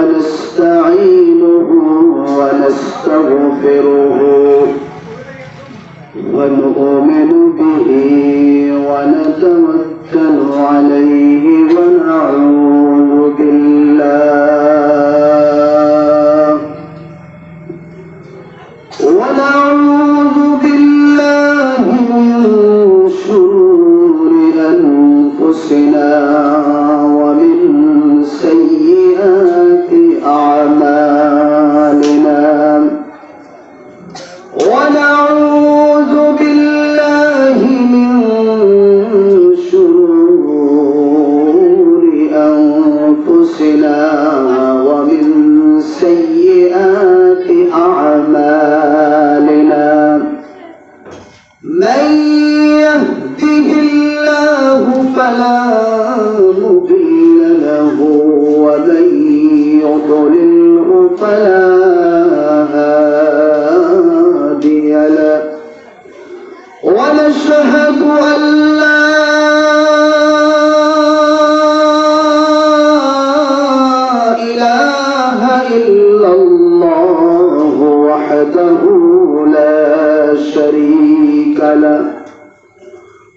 ونستعينه ونستغفره ونؤمن به ونتوكل عليه ونعوذ بالله من شرور أنفسنا ومن سيئات أعمالنا ونعوذ بالله من شرور أنفسنا ومن سيئات أعمالنا من يهده الله فلا مضل له ومن يضلله فلا هادي له ونشهد أن لا إله إلا الله وحده لا شريك له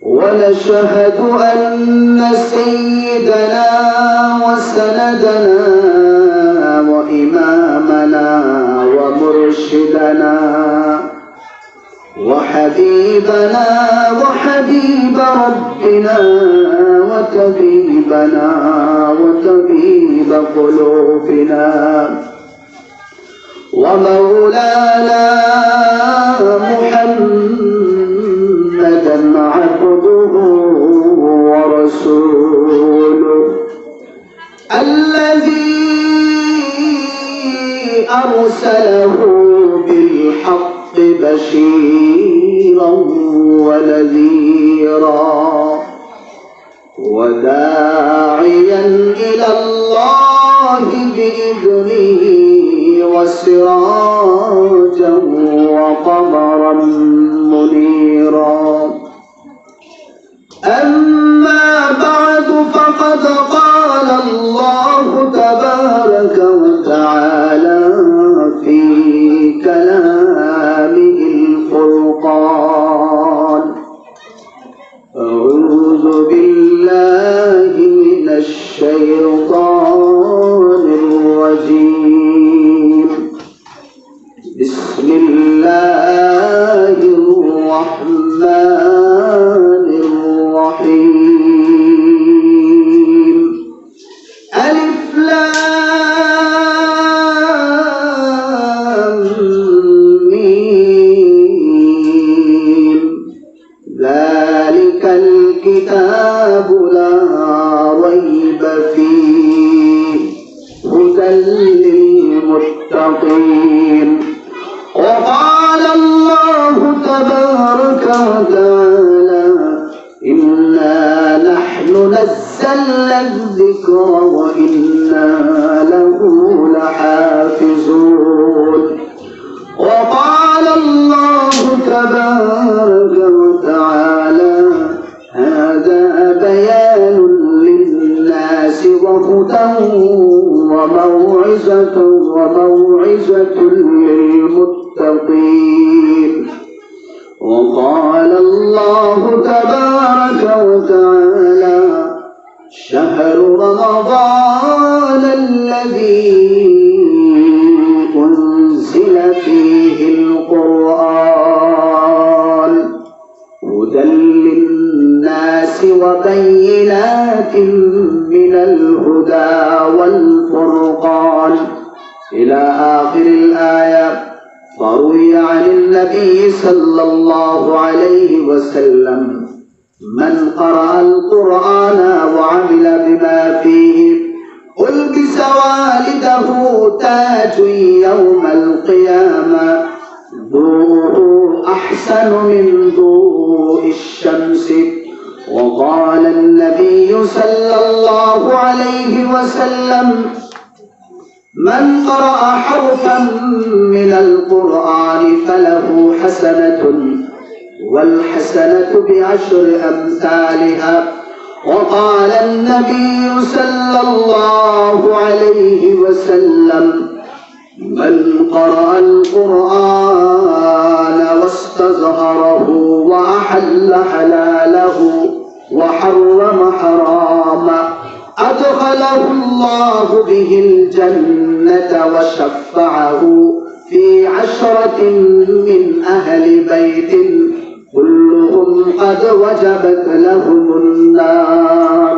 ونشهد أن سيدنا وسندنا وإمامنا ومرشدنا وحبيبنا وحبيب ربنا وطبيبنا وطبيب قلوبنا ومولانا محمدا عبده ورسوله الذي أرسله بالحق بشيرا ونذيرا وداعيا إلى الله بإذنه وسراجا وقمرا منيرا أما بعد فقد قال الله تبارك وتعالى في كلامه الفرقان أعوذ بالله من الشيطان الرجيم بسم الله الرحمن الرحيم ألف لام ميم ذلك الكتاب لا ريب فيه هدى للمتقين وقال الله تبارك وتعالى إنا نحن نزلنا الذكر وإنا له لحافظون وقال الله تبارك وتعالى هذا بيان للناس وهدى وموعظة للمتقين وقال الله تبارك وتعالى شهر رمضان الذي أنزل فيه القرآن هدى للناس وبينات من الهدى والفرقان إلى آخر الآية. فروي عن النبي صلى الله عليه وسلم من قرأ القرآن وعمل بما فيه ألبس والده تاج يوم القيامة ضوءه أحسن من ضوء الشمس. وقال النبي صلى الله عليه وسلم من قرأ حرفا من القرآن فله حسنة والحسنة بعشر أمثالها. وقال النبي صلى الله عليه وسلم من قرأ القرآن واستظهره وأحل حلاله وحرم حراما أدخله الله به الجنة وشفعه في 10 من أهل بيت كلهم قد وجبت لهم النار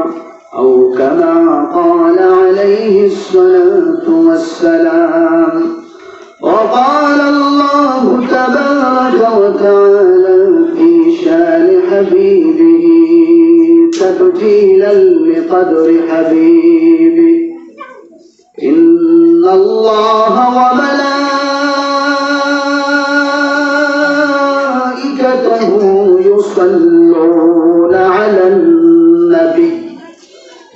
أو كما قال عليه الصلاة والسلام. وقال الله تبارك وتعالى في شان حبيبه تبجيلا لقدر حبيبه إن الله وملائكته يصلون على النبي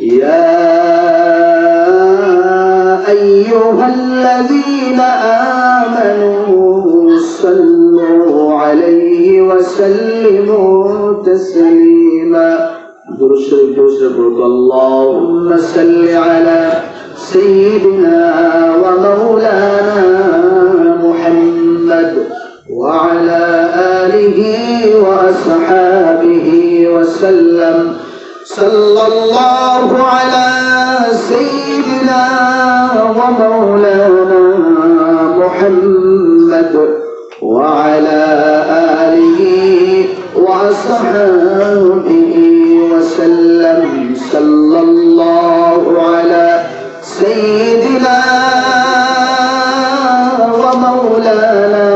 يا أيها الذين آمنوا صلوا عليه وسلموا تسليما. اللهم صل على سيدنا ومولانا محمد وعلى آله وأصحابه وسلم. صلى الله على سيدنا ومولانا محمد وعلى آله وأصحابه وسلم. صلى الله على سيدنا ومولانا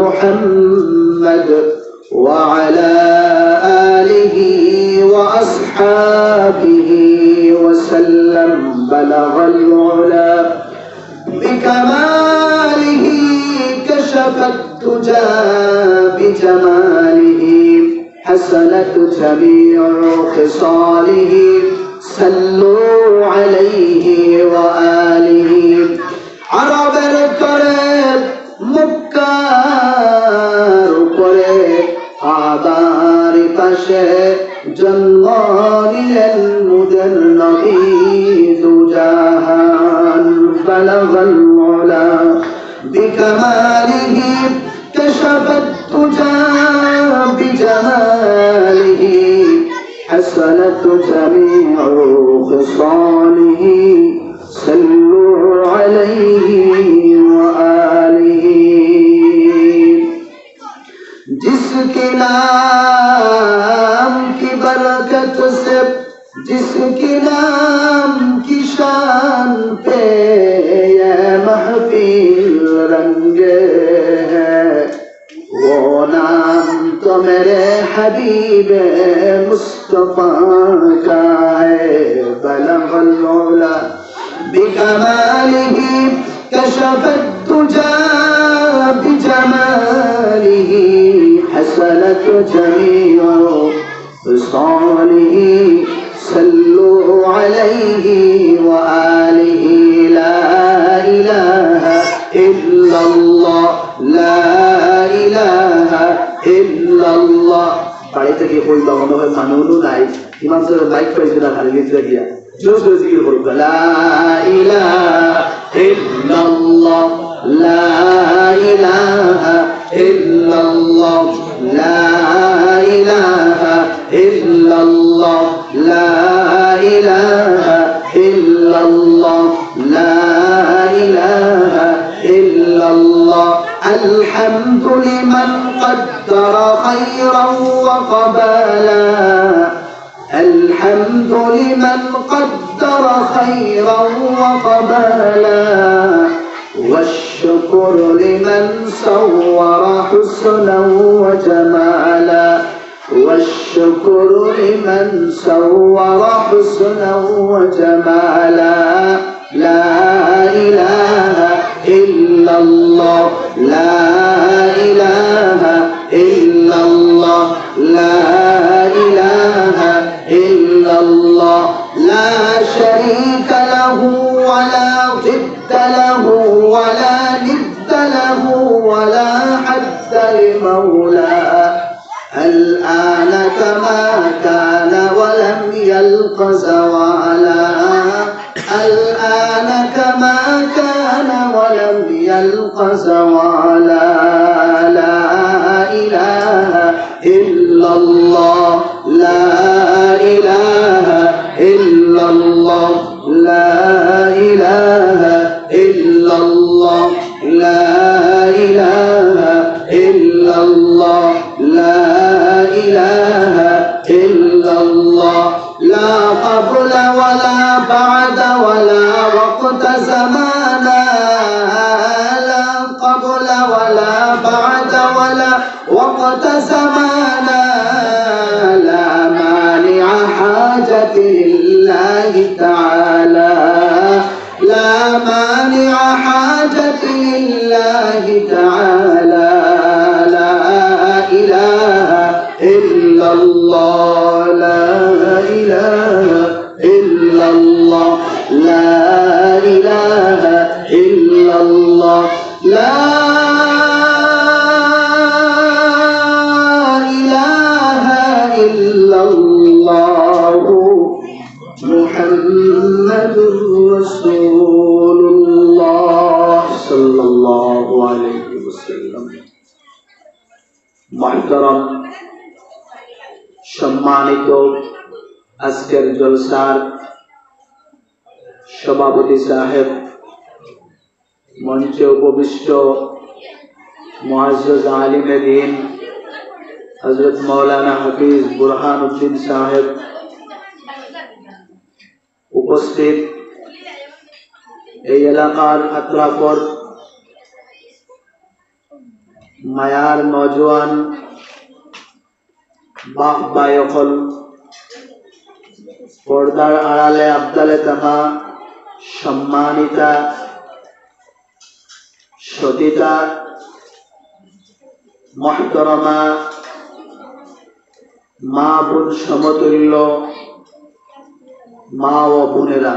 محمد وعلى آله وأصحابه وسلم. بلغ العلا بكماله كشف الدجى بجماله حسنت جميع خصاله صلوا عليه وآله. عربের করে মুক্কার করে আবার পাশে জন্ম নিলেন মুদের নবী দুজাহান। বালাগাল উলা বিকামালিহি কাশাফাত তুজা বিজামালিহি حسنت جميع خصاله صلوا عليه وآله. जिसके नाम की बरकत से जिसके नाम की शान पे ये महफिल रंगे है वो नाम तो मेरे हबीब मुस्तफा का है। बलगल उला बिकमालिही कशफत तुजा बिजमालिही हसनत जमीउ खिसालिही सल्लू अलैहि व आलिही। ला इलाहा इल्लल्लाह ला इलाहा इल्लल्लाह। বাড়ি থেকে কই বা মনে হয় মানুষও নাই, ইমাম সাহেব বাইক পাইছে না খালি লিখতে গিয়া জোর জোর জিকির করবে লা ইলাহা ইল্লাল্লাহ লা ইলাহা ইল্লাল্লাহ লা ইলাহা ইল্লাল্লাহ লা ইলাহা ইল্লাল্লাহ লা ইলাহা ইল্লাল্লাহ। الحمد لمن قدر خيرا وقبالا الحمد لمن قدر خيرا وقبالا والشكر لمن صور حسنا وجمالا والشكر لمن صور حسنا وجمالا. لا إله إلا الله لا إله إلا الله لا إله إلا الله لا شريك له ولا ضد له ولا ند له ولا حد لمولاه الآن كما كان ولم يلق زوالا الآن القسوى لا إله إلا الله لا إله إلا الله لا إله إلا الله لا إله إلا الله لا إله إلا الله لا قبل ولا بعد ولا وقت زمانا لا قبل ولا بعد ولا وقت زمانا لا مانع حاجة لله تعالى لا مانع حاجة لله تعالى لا إله إلا الله لا إله إلا الله لا إله إلا الله لا إله إلا الله محمد رسول الله صلى الله عليه وسلم محترم সম্মানিত আজকের জলসার সভাপতি সাহেব, মঞ্চে উপবিষ্ট মুআজ্জিজ আলিমে দ্বীন হযরত মাওলানা হাফিজ বুরহানুদ্দিন সাহেব, উপস্থিত এই এলাকার আত্রাফর মায়ার নওজোয়ান বাপ বায়কল, পর্দার আড়ালে আবদালে তাহা সম্মানিতা সতিতা মহতরমা মা বোন সমতুল্য মা ও বোনেরা,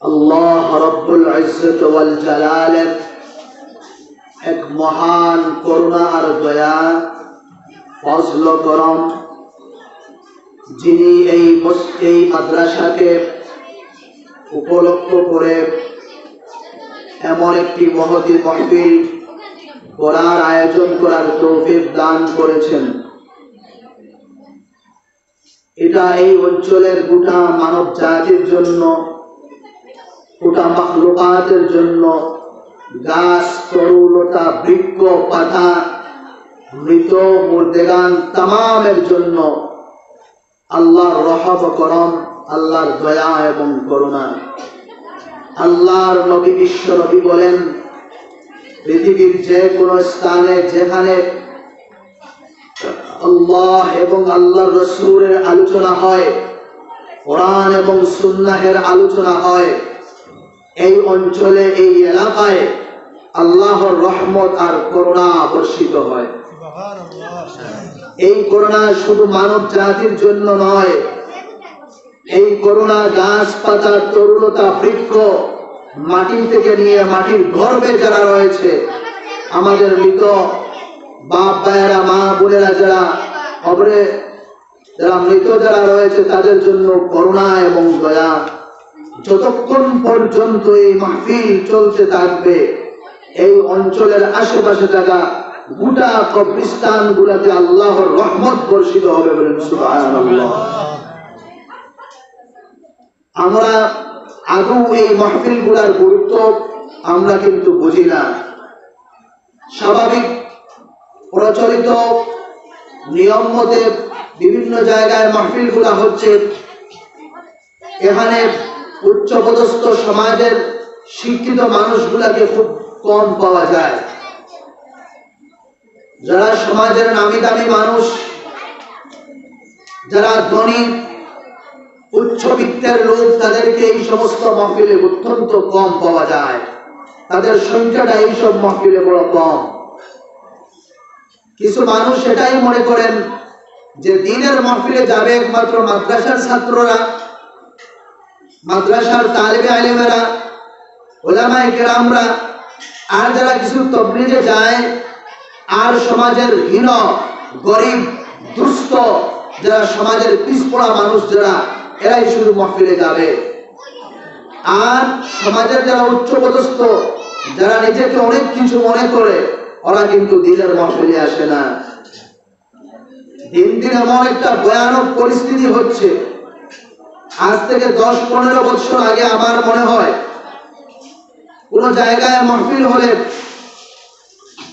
আল্লাহ রব্বুল ইজ্জত ওয়াল জালালের এক মহান করুণা আর দয়া ফজল করম, যিনি এই মাদ্রাসাকে উপলক্ষ করে এমন একটি মহতী মাহফিল করার আয়োজন করার তৌফিক দান করেছেন। এটা এই অঞ্চলের গোটা মানব জাতির জন্য, গোটা মাখলুকাতের জন্য, গাছ তরুলতা বৃক্ষ পাতা মৃত মুর্দেগান তামামের জন্য আল্লাহর রহম করম, আল্লাহর দয়া এবং করুণা। আল্লাহর নবী বিশ্ব নবী বলেন, পৃথিবীর যে কোনো স্থানে যেখানে আল্লাহ এবং আল্লাহর রাসূলের আলোচনা হয়, কোরআন এবং সুন্নাহের আলোচনা হয়, এই অঞ্চলে এই এলাকায় আল্লাহর রহমত আর করুণা বর্ষিত হয়। এই করুণা শুধু মানব জাতির জন্য নয়, এই করুণা গাছপাতা তরুলতা বৃক্ষ মাটি থেকে নিয়ে মাটির গর্ভে যারা রয়েছে, আমাদের মৃত বাপ ভাইয়েরা মা বোনেরা যারা কবরে যারা মৃত যারা রয়েছে তাদের জন্য করুণা এবং দয়া। যতক্ষণ পর্যন্ত এই মাহফিল চলতে থাকবে, এই অঞ্চলের আশেপাশে থাকা গোটা কবরস্থান গুলাতে আল্লাহর রহমত বর্ষিত হবে বলেন সুবহানাল্লাহ। আমরা আদৌ এই মাহফিল গুলার গুরুত্ব আমরা কিন্তু বুঝি না। স্বাভাবিক প্রচলিত নিয়ম মতে বিভিন্ন জায়গায় মাহফিল গুলা হচ্ছে, এখানে উচ্চপদস্থ সমাজের শিক্ষিত মানুষগুলাকে খুব কম পাওয়া যায়। যারা সমাজের নামি দামি মানুষ, যারা ধনী উচ্চবিত্তের লোক, তাদেরকে এই সমস্ত মাহফিলে অত্যন্ত কম পাওয়া যায়। তাদের সংখ্যাটা এইসব মাহফিলে বড় কম। কিছু মানুষ এটাই মনে করেন যে দ্বীনের মাহফিলে যাবে একমাত্র মাদ্রাসার ছাত্ররা, মাদ্রাসার তালিবে আলেমেরা, উলামায়ে কেরামরা, আর যারা কিছু তবলিগে যায়, আর সমাজের হীন গরিব দুস্থ যারা সমাজের পিছপড়া মানুষ যারা, এরাই শুধু মাহফিলে যাবে। আর সমাজের যারা উচ্চপদস্থ যারা নিজেকে অনেক কিছু মনে করে, ওরা কিন্তু দিনের মাহফিলে আসে না। দিন দিন এমন একটা ভয়ানক পরিস্থিতি হচ্ছে, আজ থেকে 10-15 বছর আগে আমার মনে হয় কোন জায়গায় মাহফিল হলে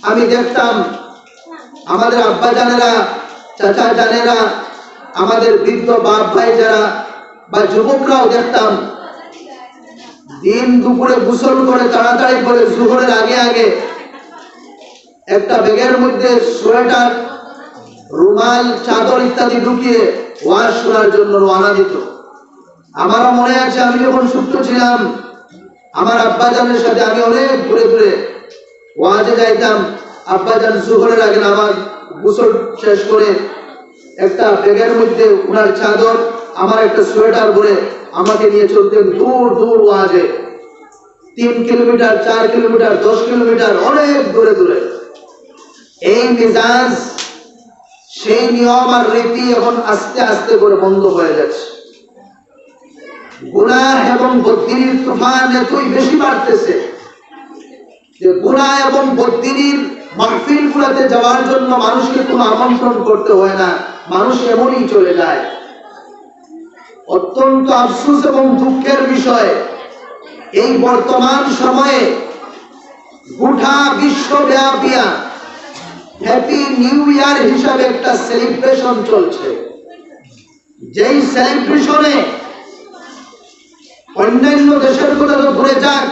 আমি দেখতাম আমাদের আব্বা জানেরা, চাচা জানেরা, আমাদের বৃদ্ধ বাপ ভাই যারা বা যুবকরাও দেখতাম দিন দুপুরে গোসল করে তাড়াতাড়ি করে জোহরের আগে আগে একটা ব্যাগের মধ্যে সোয়েটার, রুমাল, চাদর ইত্যাদি ঢুকিয়ে ওয়াজ শোনার জন্য রওনা দিত। আমারও মনে আছে আমি যখন ছোট্ট ছিলাম আমার আব্বাজানের সাথে আমি অনেক ঘুরে ঘুরে ওয়াজে যাইতাম। আব্বাজান জোহরের আগে নামাজ গোসল শেষ করে একটা ব্যাগের মধ্যে ওনার চাদর, আমার একটা সোয়েটার ভরে আমাকে নিয়ে চলতেন দূর দূর ওয়াজে, 3 কিলোমিটার, 4 কিলোমিটার, 10 কিলোমিটার, অনেক দূরে দূরে। এই মিজাজ, সেই নিয়ম আর রীতি এখন আস্তে আস্তে করে বন্ধ হয়ে যাচ্ছে। গুনাহ এবং বদদিনীর তুফান এতই বেশি বাড়তেছে যে গুনাহ এবং বদদিনীর মাহফিল গুলাতে যাওয়ার জন্য মানুষকে কোনো আমন্ত্রণ করতে হয় না, মানুষ এমনই চলে যায়। অত্যন্ত আফসোস এবং দুঃখের বিষয়, এই বর্তমান সময়ে গোটা বিশ্বব্যাপী হ্যাপি নিউ ইয়ার হিসাবে একটা সেলিব্রেশন চলছে। যেই সেলিব্রেশনে অন্যান্য দেশের কথা তো ভুলে যাক,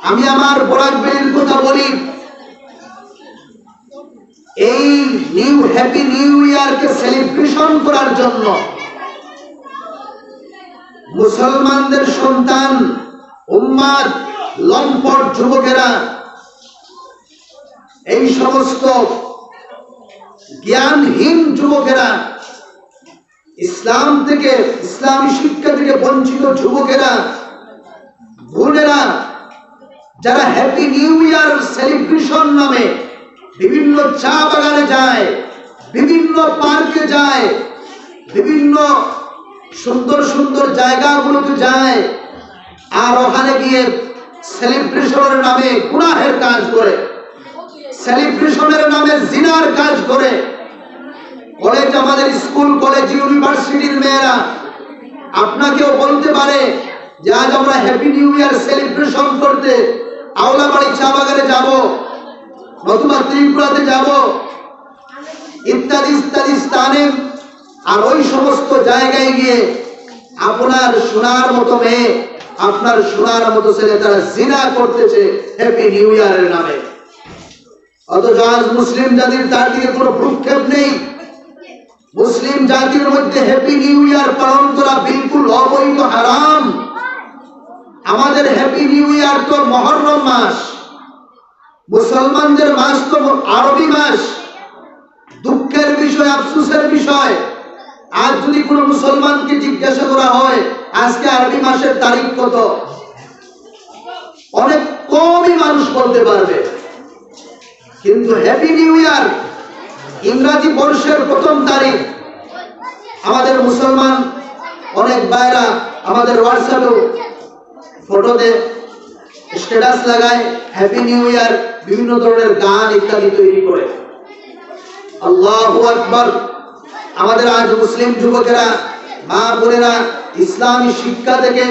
আমি আমার বরাকবেলির কথা বলি। এই হ্যাপি নিউ ইয়ারকে সেলিব্রেশন করার জন্য মুসলমানদের সন্তান, উম্মাত, লম্পট যুবকেরা, এই সমস্ত জ্ঞানহীন যুবকেরা, ইসলাম থেকে, ইসলামী শিক্ষা থেকে বঞ্চিত যুবকেরা, বোনেরা, যারা হ্যাপি নিউ ইয়ার সেলিব্রেশন নামে বিভিন্ন চা বাগানে যায়, বিভিন্ন পার্কে যায়, বিভিন্ন সুন্দর সুন্দর জায়গাগুলোতে যায়, আর ওখানে গিয়ে সেলিব্রেশনের নামে গুনাহের কাজ করে, সেলিব্রেশনের নামে জিনার কাজ করে। কলেজ, আমাদের স্কুল, কলেজ, ইউনিভার্সিটির মেয়েরা আপনাকেও বলতে পারে যে আজ আমরা হ্যাপি নিউ ইয়ার সেলিব্রেশন করতে আওলাবাড়ি চা বাগানে যাব, নতুবা ত্রিপুরাতে যাব, ইত্যাদি ইত্যাদি স্থানে। আর ওই সমস্ত জায়গায় গিয়ে আপনার সোনার মতো মেয়ে, আপনার সোনার মতো ছেলে তারা জিনা করতেছে হ্যাপি নিউ ইয়ারের নামে। অথচ আজ মুসলিম জাতির তার দিকে কোনো ভ্রুক্ষেপ নেই। মুসলিম জাতির মধ্যে হ্যাপি নিউ ইয়ার পালন করা বিলকুল অবৈধ, হারাম। আমাদের হ্যাপি নিউ ইয়ার তো মুহররম মাস, মুসলমানদের মাস তো আরবি মাস। দুঃখের বিষয়, আফসোসের বিষয়, আজ যদি কোনো মুসলমানকে জিজ্ঞাসা করা হয় আজকে আরবি মাসের তারিখ কত, অনেক কমই মানুষ বলতে পারবে। কিন্তু হ্যাপি নিউ ইয়ার ইংরাজি বর্ষের 1ম তারিখ আমাদের মুসলমান অনেক ভাইরা আমাদের হোয়াটসঅ্যাপে ফটোতে স্ট্যাটাস লাগায়, হ্যাপি নিউ ইয়ার, বিভিন্ন ধরনের গান ইত্যাদি তৈরি করে। আল্লাহু আকবার। আমাদের আজ মুসলিম যুবকেরা, মা বোনেরা ইসলামী শিক্ষা থেকে,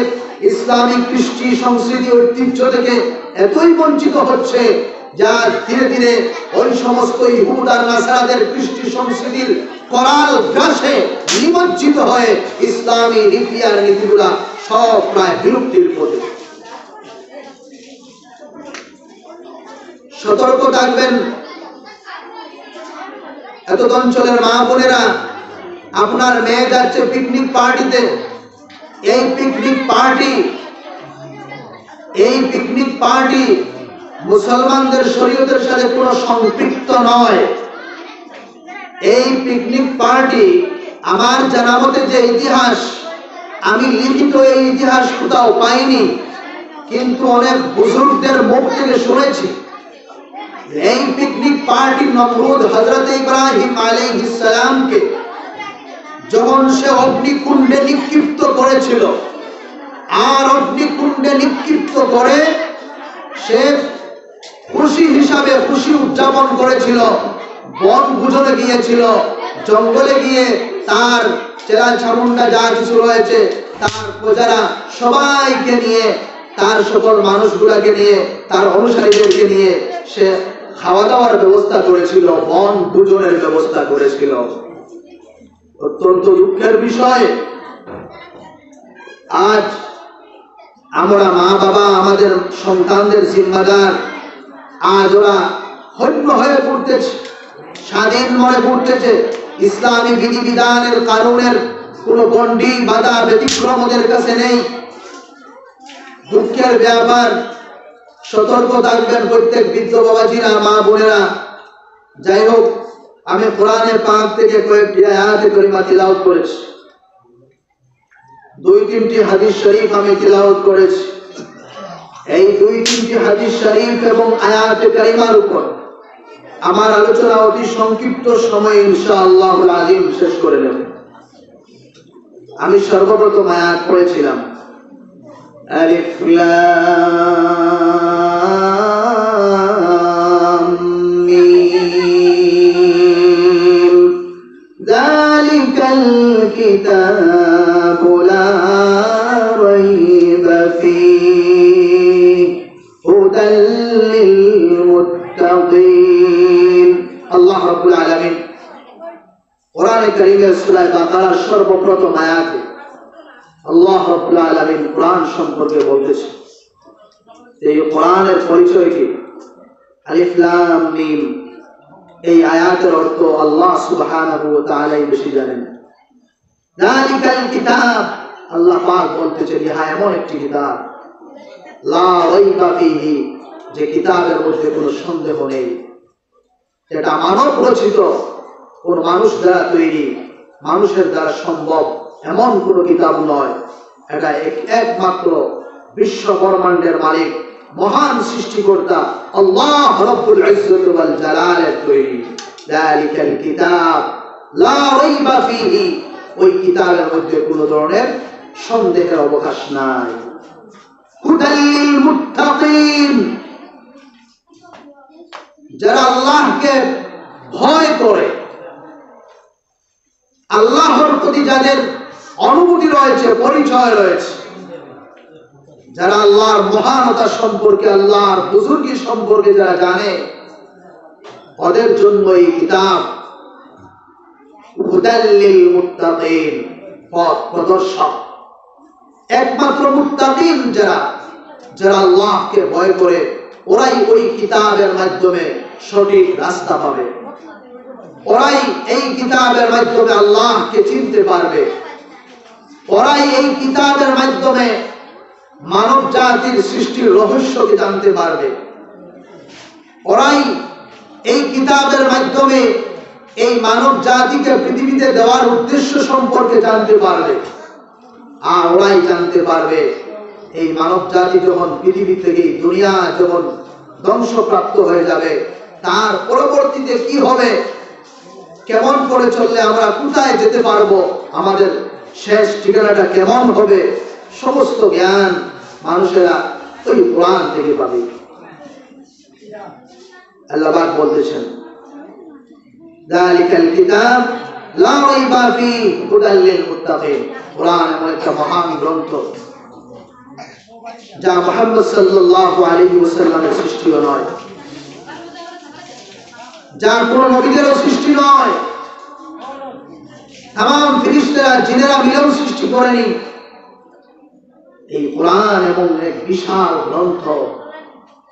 ইসলামিক কৃষ্টি সংস্কৃতি ঐতিহ্য থেকে এতই বঞ্চিত হচ্ছে যা ধীরে ধীরে ওই সমস্ত ইহুদ আর নাসারাদের কৃষ্টি সংস্কৃতির করাল গ্রাসে নিমজ্জিত হয়ে ইসলামী রীতি আর নীতিগুলা সব প্রায় বিলুপ্তির পথে। সতর্ক থাকবেন এত অঞ্চলের মা বোনেরা। আপনার মেয়ে যাচ্ছে পিকনিক পার্টিতে, এই পিকনিক পার্টি মুসলমানদের শরীয়তের সাথে কোনো সম্পৃক্ত নয়। এই পিকনিক পার্টি আমার জানা মতে যে ইতিহাস, আমি লিখিত এই ইতিহাস কোথাও পাইনি, কিন্তু অনেক বুজুর্গদের মুখ থেকে শুনেছি। এই পিকনিক পার্টি নমরুদ হযরত ইব্রাহিম আলাইহিস সালামকে যখন সে অগ্নিকুণ্ডে নিক্ষিপ্ত করেছিল, আর অগ্নিকুণ্ডে নিক্ষিপ্ত করে সে খুশি হিসাবে খুশি উদযাপন করেছিল, বন ভোজনে গিয়েছিল, জঙ্গলে গিয়ে তার চেরা চামুন্ডা যা কিছু রয়েছে তার প্রজারা সবাইকে নিয়ে, তার সকল মানুষগুলাকে নিয়ে, তার অনুসারীদেরকে নিয়ে সে খাওয়া দাওয়ার ব্যবস্থা করেছিল, বন ভোজনের ব্যবস্থা করেছিল। অত্যন্ত দুঃখের বিষয়, আজ আমরা মা বাবা আমাদের সন্তানদের জিম্মাদার, আজ ওরা হন্য হয়ে পড়তেছে, স্বাধীন মনে পড়তেছে। ইসলামী বিধিবিধানের কানুনের কোন গণ্ডি বাধা ব্যতিক্রম ওদের কাছে নেই। দুঃখের ব্যাপার, সতর্ক থাকবেন প্রত্যেক বৃদ্ধ বাবাজিরা, মা বোনেরা। যাই হোক, আমি কোরআনে পাক থেকে কয়েকটি আয়াতে কারিমা তিলাওয়াত করেছি, 2-3টি হাদিস শরীফ আমি তিলাওয়াত করেছি। এই 2-3টি হাদিস শরীফ এবং আয়াতে কারিমার উপর আমার আলোচনা অতি সংক্ষিপ্ত সময়ে ইনশাআল্লাহুল আযীম শেষ করে নেব। আমি সর্বপ্রথম আয়াত পড়েছিলাম, আলিফ লাম মিম যালিকাল কিতাবু লা রাইবা ফীহি হুদাল লিল মুত্তাকিন। আল্লাহ রাব্বুল আলামিন কোরআনে কারীমের সূরা বাকারার সর্বপ্রথম আয়াতে আল্লাহ রাব্বুল আলামিন কোরআন সম্পর্কে বলতেছে। এই কোরআনের পরিচয় কি? আলিফ লাম মিম। এই আয়াতের অর্থ আল্লাহ সুবহানাহু ওয়া তাআলাই বেশি জানেন। যালিকাল কিতাব, আল্লাহ পাক বলতেছেন ইহা এমন একটি কিতাব, লা রাইবা ফীহি, যে কিতাবের মধ্যে কোনো সন্দেহ নেই। এটা মানব রচিত, কোন মানুষ দ্বারা তৈরি, মানুষের দ্বারা সম্ভব এমন কোন কিতাব নয়। এটা একমাত্র বিশ্ব ব্রহ্মাণ্ডের মালিক, মহান সৃষ্টিকর্তা আল্লাহ রাব্বুল ইজ্জত ওয়াল জালালের তৈরি। যালিকাল কিতাব লা রাইবা ফীহি, ওই কিতাবের মধ্যে কোনো ধরনের সন্দেহের অবকাশ নাই। হুদাল লিল মুত্তাকিন, যারা আল্লাহকে ভয় করে, আল্লাহর প্রতি যাদের অনুভূতি রয়েছে, পরিচয় রয়েছে, যারা আল্লাহর মহানতা সম্পর্কে, আল্লাহর বুজুর্গি সম্পর্কে যারা জানে, ওদের জন্য এই কিতাব হুদাল লিল মুত্তাকিন, পথ প্রদর্শক। একমাত্র মুত্তাকিন যারা, যারা আল্লাহকে ভয় করে, ওরাই ওই কিতাবের মাধ্যমে সঠিক রাস্তা পাবে, ওরাই এই কিতাবের মাধ্যমে আল্লাহকে চিনতে পারবে, ওরাই এই কিতাবের মাধ্যমে মানব জাতির সৃষ্টির রহস্যকে জানতে পারবে, ওরাই এই কিতাবের মাধ্যমে এই মানব জাতিকে পৃথিবীতে দেওয়ার উদ্দেশ্য সম্পর্কে জানতে পারবে। আর ওরাই জানতে পারবে এই মানব জাতি যখন পৃথিবী থেকে, দুনিয়া যখন ধ্বংসপ্রাপ্ত হয়ে যাবে, তার পরবর্তীতে কি হবে, কেমন করে চললে আমরা কোথায় যেতে পারবো, আমাদের শেষ ঠিকানাটা কেমন হবে, সমস্ত জ্ঞান মানুষেরা ওই কোরআন থেকে পাবে। আল্লাহ পাক বলতেছেন যালিকাল কিতাব লা রাইবা ফীহি হুদাল লিল মুত্তাকিন। কোরআন এমন একটা মহান গ্রন্থ যা মুহাম্মদ সাল্লাল্লাহু আলাইহি ওয়াসাল্লামের সৃষ্টিও নয়, যার কোন নবীদেরও সৃষ্টি নয়, तमाम ফেরেশতারা জিনেরা মিলেও সৃষ্টি করেনি। এই কোরআন এবং এক বিশাল গ্রন্থ,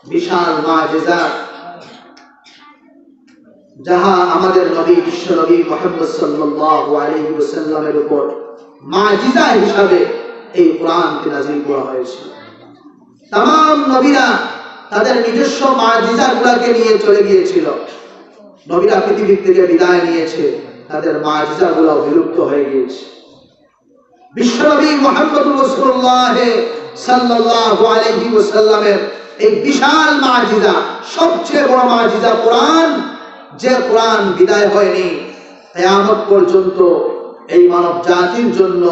বিশাল মুআজিজাত, যাহা আমাদের নবী বিশ্ব নবী মুহাম্মদ সাল্লাল্লাহু আলাইহি ওয়াসাল্লামের উপর মুআজিজা হিসাবে এই কোরআনকে নাযিল করা হয়েছে। तमाम নবীরা তাদের নিজস্ব মুআজিজাগুলোকে নিয়ে চলে গিয়েছিল। নবীরা পৃথিবী থেকে বিদায় নিয়েছে, তাদের মুআজিজাগুলো বিলুপ্ত হয়ে গিয়েছে। বিশ্বনবী মুহাম্মদ রাসূলুল্লাহ সাল্লাল্লাহু আলাইহি ওয়াসাল্লামের এই বিশাল মুআজিজা, সবচেয়ে বড় মুআজিজা কোরআন, যে কোরআন বিদায় হয়নি, কিয়ামত পর্যন্ত এই মানব জাতির জন্য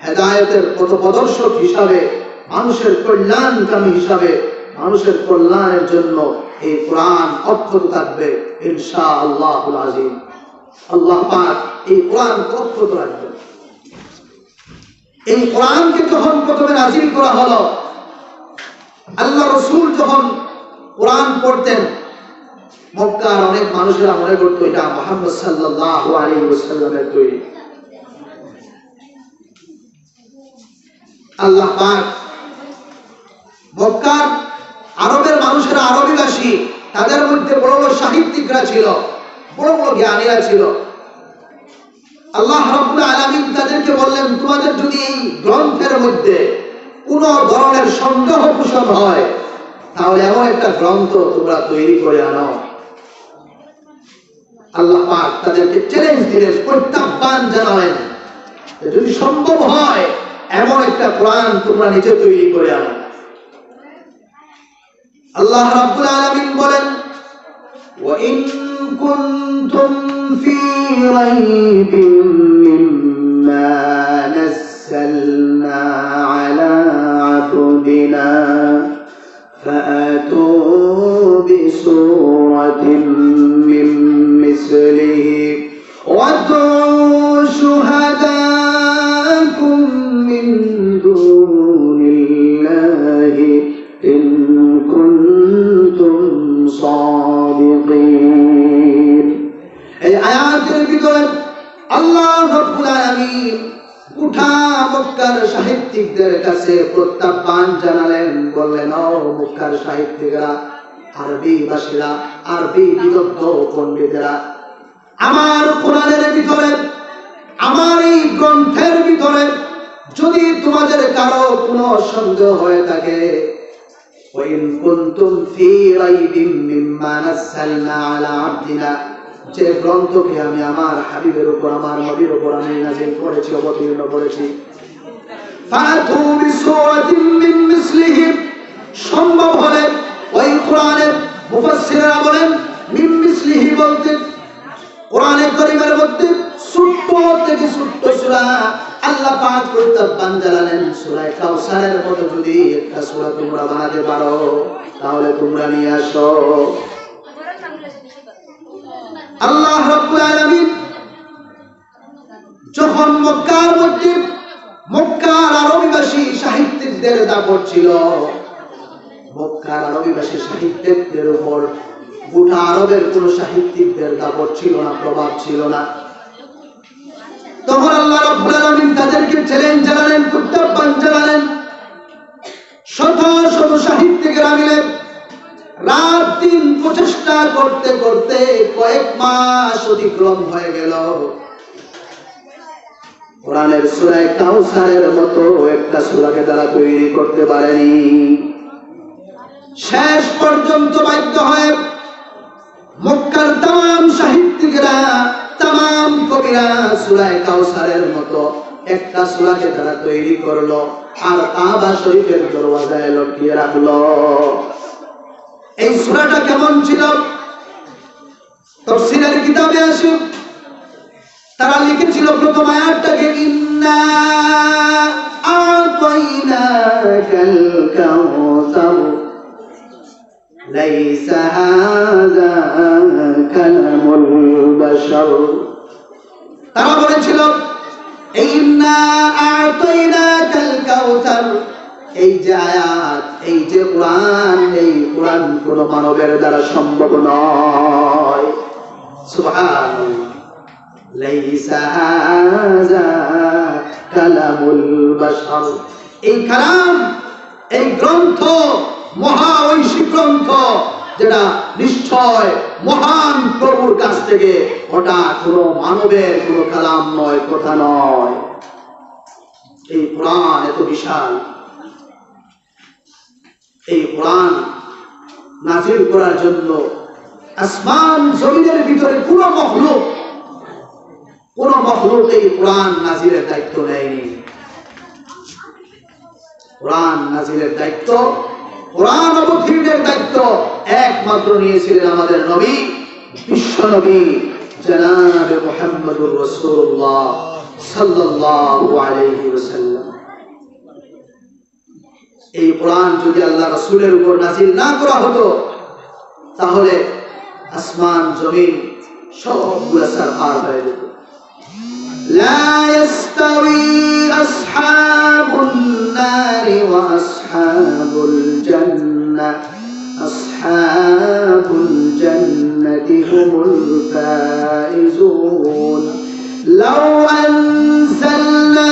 হেদায়েতের পথপ্রদর্শক হিসাবে, মানুষের কল্যাণকামী হিসাবে মানুষের কল্যাণের জন্য এই কোরআন অক্ষত থাকবে ইনশাআল্লাহুল আযীম। আল্লাহ পাক এই কোরআন অক্ষত রাখবেন। এই কোরআনকে যখন প্রথমে নাযিল করা হলো, আল্লাহ রাসূল যখন কোরআন পড়তেন, মক্কার অনেক মানুষেরা মনে করত এটা মুহাম্মদ সাল্লাল্লাহু আলাইহি ওয়াসাল্লামের তৈরি। আল্লাহ পাক মক্কার আরবের মানুষেরা আরবি ভাষী, তাদের মধ্যে বড় বড় সাহিত্যিকরা ছিল, বড় বড় জ্ঞানীরা ছিল। আল্লাহ রাব্বুল আলামিন তাদেরকে বললেন, তোমাদের যদি এই গ্রন্থের মধ্যে কোন ধরনের সন্দেহ পোষণ হয়, তাহলে এমন একটা গ্রন্থ তোমরা তৈরি করে আনো। আল্লাহ পাক তাদেরকে চ্যালেঞ্জ দিলেন, প্রত্যাহ্বান জানালেন, যদি সম্ভব হয় এমন একটা কোরআন তোমরা নিজে তৈরি করে আনো। আল্লাহ রাব্বুল আলামিন বলেন, ওয়া ইন কুনতুম ফি রাইবিন মিম্মা নাযালনা আলা আবদিনা ফাআতু বিসূরাতিন মিন মিসলিহি ওয়াদউ শুহাদাকুম মিন দুনিল্লাহি ইন কুনতুম সাদিকিন। এই আয়াতের ভিতরে আল্লাহ রাব্বুল আলামিন উঠা মক্কার সাহিত্যিকদের কাছে প্রত্যাহ্বান জানালেন, বললেন, ও মক্কার সাহিত্যিকরা, আরবি ভাষীরা, আরবি বিদগ্ধ পণ্ডিতেরা, আমার কোরআনের ভিতরে, আমার এই গ্রন্থের ভিতরে যদি তোমাদের কারো কোনো সন্দেহ হয়ে থাকে, ওয়াইন কুনতুম ফি রাইবিন মিম্মা নাযালনা আলা আবদিনা, যে গ্রন্থকে আমি আমার হাবিবের উপর, আমার নবীর উপর আমি নাযিল করেছি, অবতীর্ণ করেছি, ফাতু বিসূরাতিন মিন মিসলিহি, সম্ভব হলে ওই কোরআনের মুফাসসিররা বলেন মিন মিসলিহি বলতে কোরআনে কারীমের মধ্যে ছোট্ট থেকে ছোট্ট সূরা আল্লাহ পাক প্রত্যাহ্বান জানালেন, সূরা কাউসারের মতো যদি একটা সূরা তোমরা বানাতে পারো তাহলে তোমরা নিয়ে আসো। আল্লাহ রাব্বুল আলামিন যখন মক্কার মধ্যে মক্কার আরবি ভাষী সাহিত্যিকদের দাপট ছিল, মক্কার আরবি ভাষী সাহিত্যিকদের উপর গোটা আরবের কোন সাহিত্যিকদের দাপট ছিল না, প্রভাব ছিল না, তখন আল্লাহ রাব্বুল আলামিন তাদেরকে চ্যালেঞ্জ জানালেন, প্রত্যাহ্বান জানালেন। শত শত সাহিত্যিকেরা মিলে রাত দিন প্রচেষ্টা করতে করতে কয়েক মাস অতিক্রম হয়ে গেল, কোরআনের সূরা কাউসারের মতো একটা সূরাকে তারা তৈরি করতে পারেনি। শেষ পর্যন্ত বাধ্য হয়ে মক্কার তাম সাহিত্যিকেরা, তাম কবিরা সূরা কাউসারের মতো একটা সূরাকে তারা তৈরি করলো আর কাবা শরীফের দরওয়াজায় লটকিয়ে রাখলো। এই সূরাটা কেমন ছিল? তাফসীরের কিতাবে আছে, তারা লিখেছিল প্রথম আয়াতটাকে ইন্না আতাইনাকাল কাউসার লাইসা হাযা কালামুল বাশার। তারা বলেছিল ইন্না আতাইনাকাল কাউসার, এই যে আয়াত, এই যে কোরআন, এই কোরআন কোন মানবের দ্বারা সম্ভব নয়। সুবহানাল্লাহ, লাইসা হাযা কালামুল বাশার। এই কালাম, এই গ্রন্থ মহা ঐশী গ্রন্থ, যেটা নিশ্চয় মহান প্রভুর কাছ থেকে, ওটা কোন মানবের কোন কালাম নয়, কথা নয়। এই কোরআন এত বিশাল, এই কোরআন নাযিল করার জন্য আসমান জমিনের ভিতরে কোন মখলুক এই কোরআন নাযিলের দায়িত্ব নেয়নি। কোরআন নাযিলের দায়িত্ব, কোরআন অবতীর্ণের দায়িত্ব একমাত্র নিয়েছিলেন আমাদের নবী, বিশ্ব নবী জনাবে মুহাম্মদুর রাসূলুল্লাহ সাল্লাল্লাহু আলাইহি ওয়াসাল্লাম। এই কোরআন যদি আল্লাহ রাসূলের উপর নাযিল না করা হতো তাহলে আসমান জমিন সবগুলো সারপার হয়ে যেত। লা ইস্তাওয়ি আসহাবুন নারি ওয়া আসহাবুল জান্নাহ আসহাবুল জান্নাতি হুমুল ফাইজুন লাউ আনজালনা